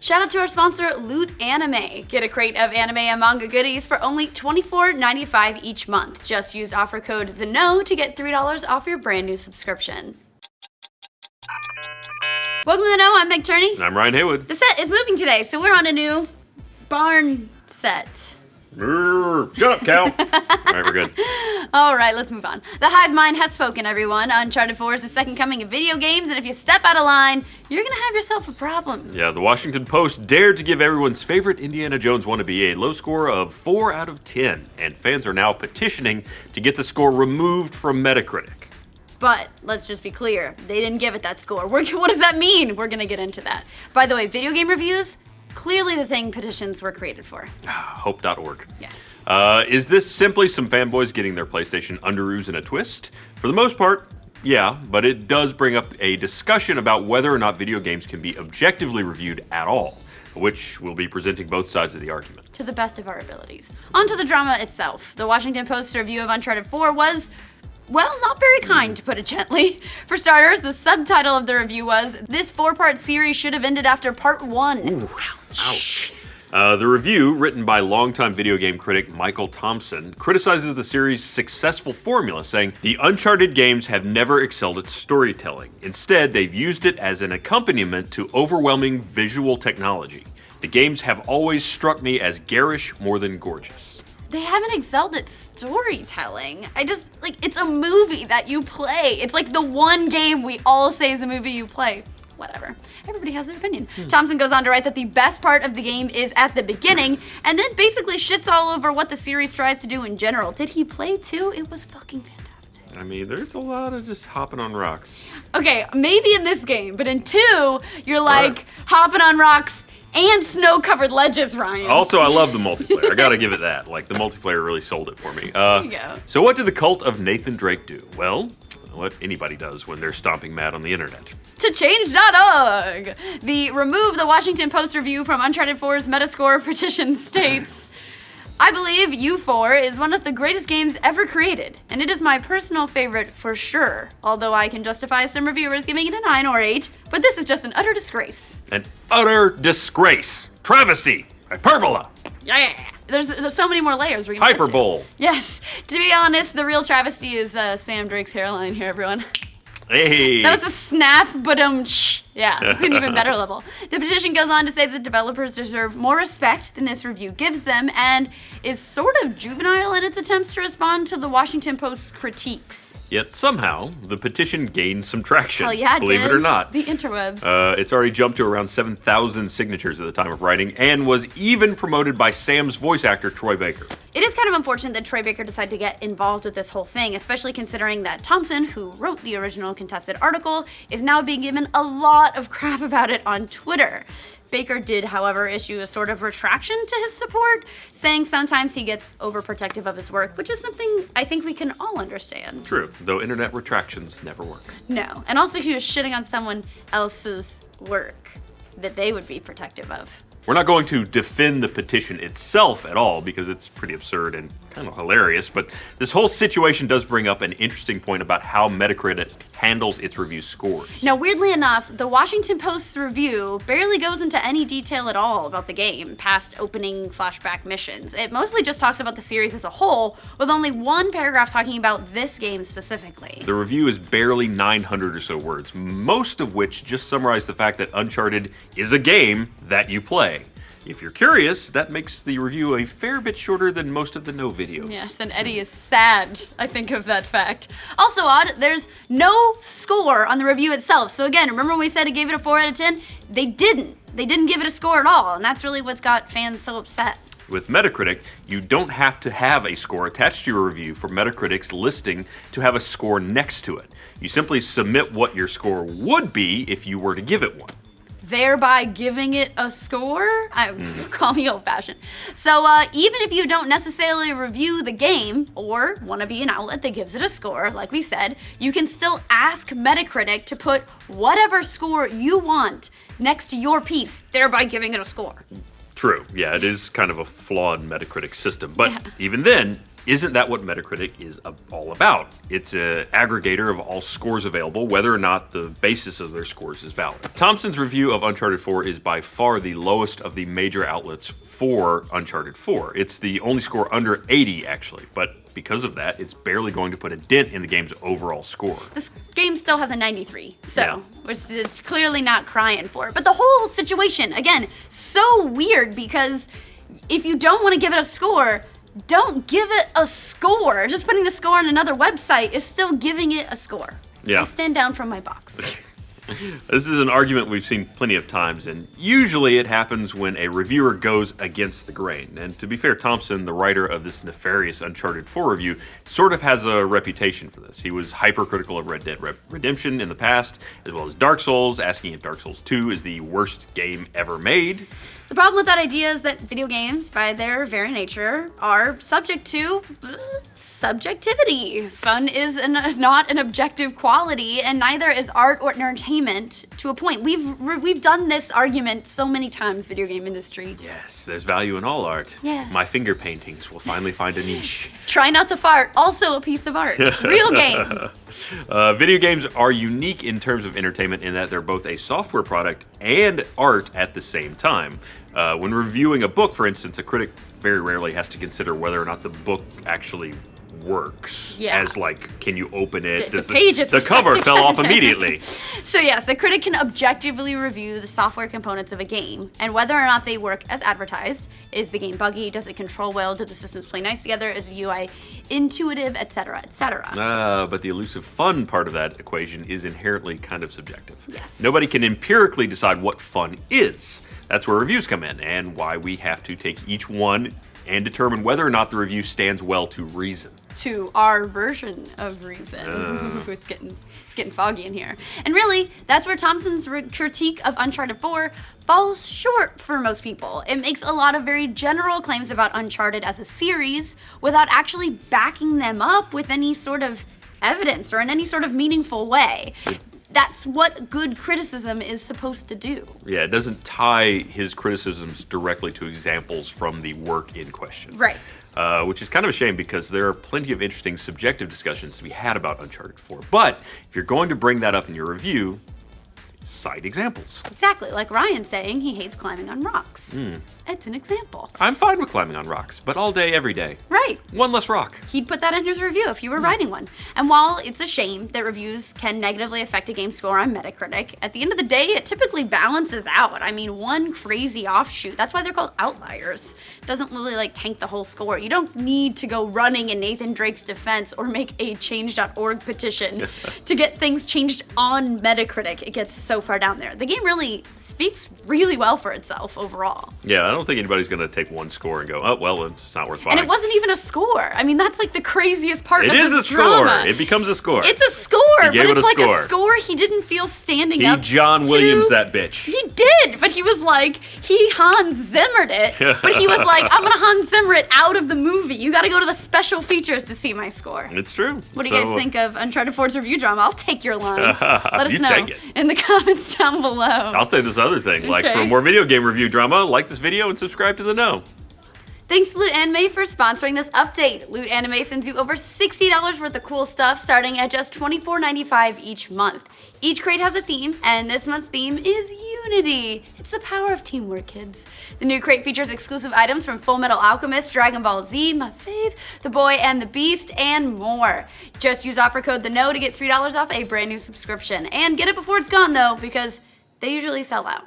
Shout out to our sponsor, Loot Anime. Get a crate of anime and manga goodies for only $24.95 each month. Just use offer code THEKNOW to get $3 off your brand new subscription. Welcome to The Know, I'm Meg Turney. And I'm Ryan Haywood. The set is moving today, so we're on a new barn set. Shut up, cow. All right, we're good. All right, let's move on. The hive mind has spoken, everyone. Uncharted 4 is the second coming of video games, and if you step out of line, you're gonna have yourself a problem. Yeah, the Washington Post dared to give everyone's favorite Indiana Jones wannabe a low score of 4 out of 10, and fans are now petitioning to get the score removed from Metacritic. But let's just be clear, they didn't give it that score. What does that mean? We're gonna get into that. By the way, video game reviews, clearly the thing petitions were created for. Hope.org. Yes. Is this simply some fanboys getting their PlayStation underoos in a twist? For the most part, yeah, but it does bring up a discussion about whether or not video games can be objectively reviewed at all, which we'll be presenting both sides of the argument. To the best of our abilities. On to the drama itself. The Washington Post's review of Uncharted 4 was, well, not very kind, to put it gently. For starters, the subtitle of the review was, "This 4-part series should have ended after part 1. Ooh, ouch. The review, written by longtime video game critic Michael Thompson, criticizes the series' successful formula, saying, "The Uncharted games have never excelled at storytelling. Instead, they've used it as an accompaniment to overwhelming visual technology. The games have always struck me as garish more than gorgeous." They haven't excelled at storytelling. It's a movie that you play. It's like the one game we all say is a movie you play. Whatever. Everybody has their opinion. Thompson goes on to write that the best part of the game is at the beginning, and then basically shits all over what the series tries to do in general. Did he play 2? It was fucking fantastic. I mean, there's a lot of just hopping on rocks. Okay, maybe in this game, but in 2, you're like hopping on rocks and snow-covered ledges, Ryan. Also, I love the multiplayer. I gotta give it that. Like, the multiplayer really sold it for me. There you go. So what did the cult of Nathan Drake do? Well, what anybody does when they're stomping mad on the internet. To change.org. The Remove the Washington Post review from Uncharted 4's Metascore petition states, "I believe U4 is one of the greatest games ever created, and it is my personal favorite for sure, although I can justify some reviewers giving it a 9 or 8, but this is just an utter disgrace." An utter disgrace. Travesty. Hyperbola. Yeah. There's so many more layers we're gonna get to. Hyperbole. Yes. To be honest, the real travesty is Sam Drake's hairline here, everyone. Hey. That was a snap, but yeah, it's an even better level. The petition goes on to say that developers deserve more respect than this review gives them, and is sort of juvenile in its attempts to respond to the Washington Post's critiques. Yet somehow, the petition gained some traction. Hell yeah, believe it or not. The interwebs. It's already jumped to around 7,000 signatures at the time of writing, and was even promoted by Sam's voice actor, Troy Baker. It is kind of unfortunate that Troy Baker decided to get involved with this whole thing, especially considering that Thompson, who wrote the original contested article, is now being given a lot of crap about it on Twitter. Baker did, however, issue a sort of retraction to his support, saying sometimes he gets overprotective of his work, which is something I think we can all understand. True, though internet retractions never work. No, and also he was shitting on someone else's work that they would be protective of. We're not going to defend the petition itself at all because it's pretty absurd and kind of hilarious, but this whole situation does bring up an interesting point about how Metacritic handles its review scores. Now, weirdly enough, the Washington Post's review barely goes into any detail at all about the game, past opening flashback missions. It mostly just talks about the series as a whole, with only one paragraph talking about this game specifically. The review is barely 900 or so words, most of which just summarize the fact that Uncharted is a game that you play. If you're curious, that makes the review a fair bit shorter than most of the No videos. Yes, and Eddy is sad, I think, of that fact. Also odd, there's no score on the review itself. So again, remember when we said it gave it a 4 out of 10? They didn't. They didn't give it a score at all, and that's really what's got fans so upset. With Metacritic, you don't have to have a score attached to your review for Metacritic's listing to have a score next to it. You simply submit what your score would be if you were to give it one. Thereby giving it a score? Call me old-fashioned. So even if you don't necessarily review the game or want to be an outlet that gives it a score, like we said, you can still ask Metacritic to put whatever score you want next to your piece, thereby giving it a score. True. Yeah, it is kind of a flawed Metacritic system. But even then, isn't that what Metacritic is all about? It's an aggregator of all scores available, whether or not the basis of their scores is valid. Thompson's review of Uncharted 4 is by far the lowest of the major outlets for Uncharted 4. It's the only score under 80, actually, but because of that, it's barely going to put a dent in the game's overall score. This game still has a 93, so Yeah. which is clearly not crying for it. But the whole situation, again, so weird because if you don't want to give it a score, don't give it a score. Just putting the score on another website is still giving it a score. Yeah. I'll stand down from my box. This is an argument we've seen plenty of times, and usually it happens when a reviewer goes against the grain. And to be fair, Thompson, the writer of this nefarious Uncharted 4 review, sort of has a reputation for this. He was hypercritical of Red Dead Redemption in the past, as well as Dark Souls, asking if Dark Souls 2 is the worst game ever made. The problem with that idea is that video games, by their very nature, are subject to subjectivity. Fun is not an objective quality, and neither is art or entertainment to a point. We've done this argument so many times, video game industry. Yes, there's value in all art. Yes. My finger paintings will finally find a niche. Try not to fart, also a piece of art. Real game. Video games are unique in terms of entertainment in that they're both a software product and art at the same time. When reviewing a book, for instance, a critic very rarely has to consider whether or not the book actually works. Yeah. As like, can you open it? The pages the were stuck cover fell off together. immediately. So yes, the critic can objectively review the software components of a game and whether or not they work as advertised. Is the game buggy? Does it control well? Do the systems play nice together? Is the UI intuitive, etc., etc.? But the elusive fun part of that equation is inherently kind of subjective. Yes. Nobody can empirically decide what fun is. That's where reviews come in, and why we have to take each one and determine whether or not the review stands well to reason. To our version of reason. It's getting foggy in here. And really, that's where Thompson's critique of Uncharted 4 falls short for most people. It makes a lot of very general claims about Uncharted as a series without actually backing them up with any sort of evidence or in any sort of meaningful way. That's what good criticism is supposed to do. Yeah, it doesn't tie his criticisms directly to examples from the work in question. Right. Which is kind of a shame because there are plenty of interesting subjective discussions to be had about Uncharted 4. But if you're going to bring that up in your review, cite examples. Exactly, like Ryan saying he hates climbing on rocks. It's an example. I'm fine with climbing on rocks, but all day, every day. Right. One less rock. He'd put that in his review if he were writing one. And while it's a shame that reviews can negatively affect a game's score on Metacritic, at the end of the day, it typically balances out. I mean, one crazy offshoot. That's why they're called outliers. It doesn't really like tank the whole score. You don't need to go running in Nathan Drake's defense or make a change.org petition to get things changed on Metacritic. It gets so far down there. The game really speaks really well for itself overall. Yeah, I don't think anybody's going to take one score and go, oh, well, it's not worth buying. And it wasn't even a score. I mean, that's like the craziest part It of is this a score. drama. It becomes a score. It's a score, He but gave it it's a like score. a score he didn't feel standing He up John to. Williams that bitch. He did, but he was like, he Hans Zimmered it, but he was like, I'm gonna Hans Zimmer it out of the movie. You gotta go to the special features to see my score. It's true. What do you guys think of Uncharted 4's review drama? I'll take your line. Let us You know take it. in the comments down below. I'll say this other thing. Like, Okay. for more video game review drama, like this video and subscribe to the Know. Thanks to Loot Anime for sponsoring this update. Loot Anime sends you over $60 worth of cool stuff starting at just $24.95 each month. Each crate has a theme, and this month's theme is Unity. It's the power of teamwork, kids. The new crate features exclusive items from Full Metal Alchemist, Dragon Ball Z, my fave, The Boy and the Beast, and more. Just use offer code THEKNOW to get $3 off a brand new subscription. And get it before it's gone, though, because they usually sell out.